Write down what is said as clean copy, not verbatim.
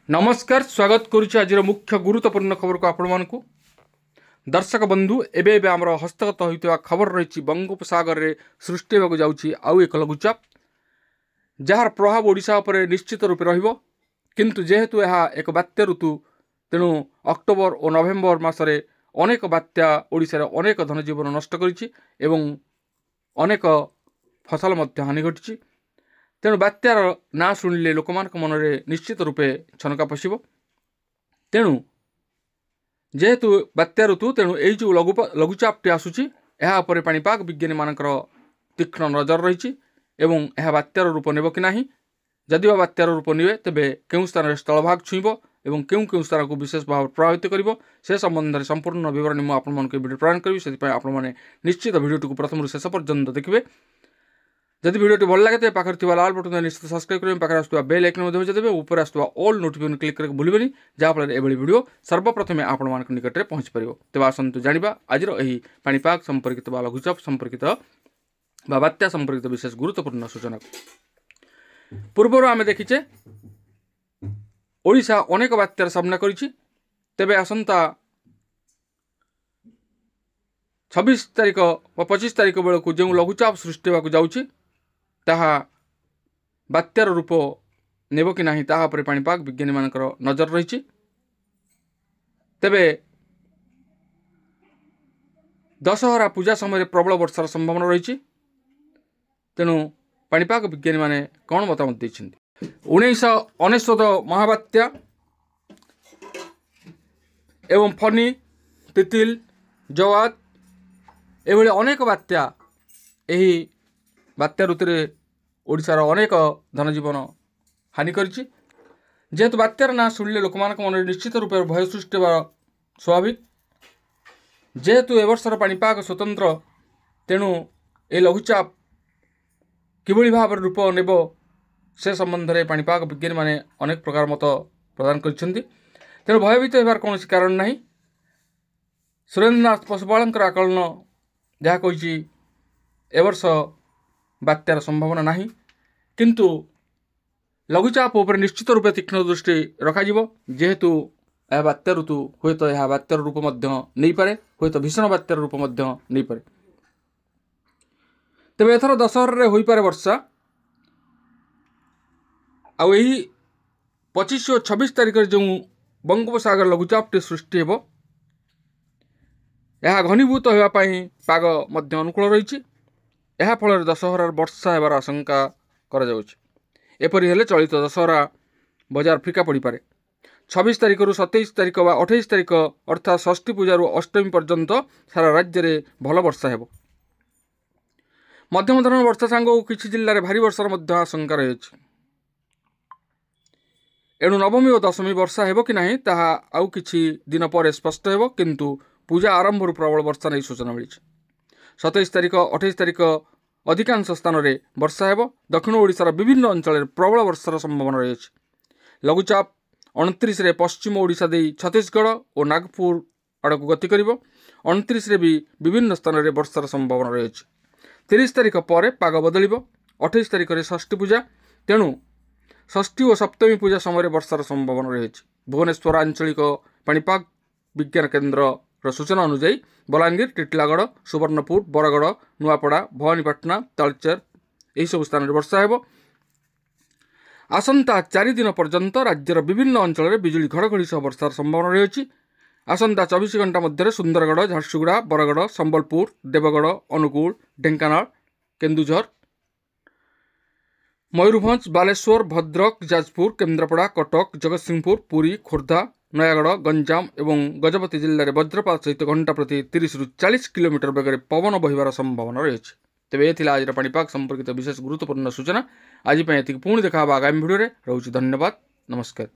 नमस्कार स्वागत करुच्ची आज मुख्य गुरुत्वपूर्ण खबर को आपण मानकु दर्शक बंधु एबे आम हस्तगत होता खबर रही बंगोपसागर में सृष्टि होगा जाऊँगी आउ एक लघुचाप जार प्रभाव ओडिशा उपर निश्चित रूपे रहिबो किंतु जेहेतु यह एक बात्या ऋतु तेणु अक्टोबर और नवेम्बर मासरे अनेक बात्या ओडिशा अनेक धनजीवन नष्ट करिछि एवं अनेक फसल मध्य हानि घटी तेणु बात्यार ना शुणिले लोक मन में निश्चित रूपे छनका पशिब तेणु जेहेतु बात्या ऋतु तेणु यही जो लघुचापटी आसूची यापर पाणीपाग विज्ञानी मानकर तीक्ष्ण नजर रही एवं यह बात्यार रूप नेब कि नहीं जदि बात्यार रूप निए तेबे केउं स्थान में स्थलभाग छुईब एवं केउं स्थान को विशेष भाव प्रभावित करिवो से संबंध में संपूर्ण विवरणी मुझे आपको वीडियो प्रदान करी से आपने निश्चित भिडियो प्रथम शेष पर्यंत देखिए जदि भिडियो भल लगे तो पाखे थी लाल बटन निश्चित सब्सक्राइब करेंगे पाखे आसुवा बेल आइकन बजाइदेवे ऊपर आसुवा ऑल नोटिफिकेशन क्लिक करके भूलिबेनी जहाँफल एभली वीडियो सर्वप्रथमे आपण मान निकट में पहुँच पार तेज आसतु जाना आज पाणीपाग संपर्कित लघुचाप संपर्कित बात्या संपर्कित विशेष गुरुत्वपूर्ण सूचना पूर्वर आम देखीचे ओडिशा अनेक बात्यार सामना करिछि तेबे आसंता 26 तारिख व 25 तारिख बेलू जो लघुचाप सृष्टि होगा जाऊँगी ताहा बात्यार रूप नेब कि नहीं तापर पाणीपाग विज्ञानी मानकर नजर रही तेबे दशहरा पूजा समय प्रबल वर्षार संभावना रही तेणु पाणीपाग विज्ञानी माने कौन मतामत देछिन्ति 1999 महाबात्या एवं फनी तितिल जवाद एभली अनेक बात्या यही बात्या ऋतु ओडिशार अनेक धनजीवन हानि करिछि जेहेतु बात्यार ना शुणिले लोक मन निश्चित रूप से भय सृष्टि होगा स्वाभाविक जेहेतु ए वर्षर पाणीपाग स्वतंत्र तेणु ए लघुचाप किभली भाव रूप नेब से संबंध में पाणीपाग विज्ञानी माने अनेक प्रकार मत प्रदान करिसेंति तेणु भयभीत होबार कौन कारण नहीं सुरेंद्रनाथ पशुपालकर आकलन जहाँ कही ए वर्ष बात्यार संभावना नहीं किंतु लघुचाप उपर निश्चित रूप तीक्ष्ण दृष्टि रखाजिब जेहेतु यह बात्या ऋतु हुए तो यह बात्यार रूप नहीं पारे हुए तो भीषण बात्यार रूप नहीं पारे तेबे एथर दशहरा हो पारे वर्षा आउ यही 25 और 26 तारिख जो बंगोपसागर लघुचापटी सृष्टि हो यह घनीभूत होगापाई पाग मध्य अनुकूल रही यह फल दशहरार वर्षा होबार आशंका एपरी हेले चलित दशहरा बजार फिका पड़ पारे 26 तारिख रु 27 तारिख व 28 तारिख अर्थात षष्ठी पूजार अष्टमी पर्यंत सारा राज्य में भल वर्षा हो मध्यम धरण वर्षा सांग किसी जिले में भारी वर्षार आशंका रही एणु नवमी और दशमी वर्षा हो कि नहीं ताहा आउ किछि दिन पर स्पष्ट हो किंतु पूजा आरंभ प्रबल वर्षा नहीं सूचना मिली 27 तारिख 28 तारिख अधिकांश स्थान में वर्षा हो दक्षिण ओडिशार विभिन्न अंचल प्रबल वर्षार संभावना रही लघुचाप 29 रे पश्चिम ओडिशा दे छत्तीसगढ़ और नागपुर आड़क गति कर 29 रे भी विभिन्न स्थान में वर्षार संभावना रही 30 तारिख पर पाग बदल 28 तारिख में षष्ठी पूजा तेणु षष्ठी और सप्तमी पूजा समय वर्षार संभावना रही भुवनेश्वर आंचलिक पाणीपाग विज्ञान केन्द्र सूचना अनुଯାयी बलांगीर टिटलागढ़ सुवर्णपुर बरगढ़ नुआपड़ा भवानीपाटना तालचेर यही सब स्थान में वर्षा हो आसंता 4 दिन पर्यंत राज्यर विभिन्न अंचल में बिजुली घड़घड़ी सह वर्षार संभावना रही आसंता 24 घंटा मध्य सुंदरगढ़ झारसुगुड़ा बरगढ़ संबलपुर देवगढ़ अनुगुल ढेंकानाल केन्दुझर मयूरभंज बालेश्वर भद्रक जाजपुर केन्द्रापड़ा कटक जगतसिंहपुर पुरी खोर्धा नयागढ़ गंजाम एवं गजपति जिले में वज्रपात सहित घंटा प्रति 30 रु 40 किलोमीटर बेगर पवन बहिबार संभावना रही तेज ये आज पाणीपाग संपर्कित विशेष गुरुत्वपूर्ण सूचना आज पुणी देखा आगामी भिडियो रोचे धन्यवाद नमस्कार।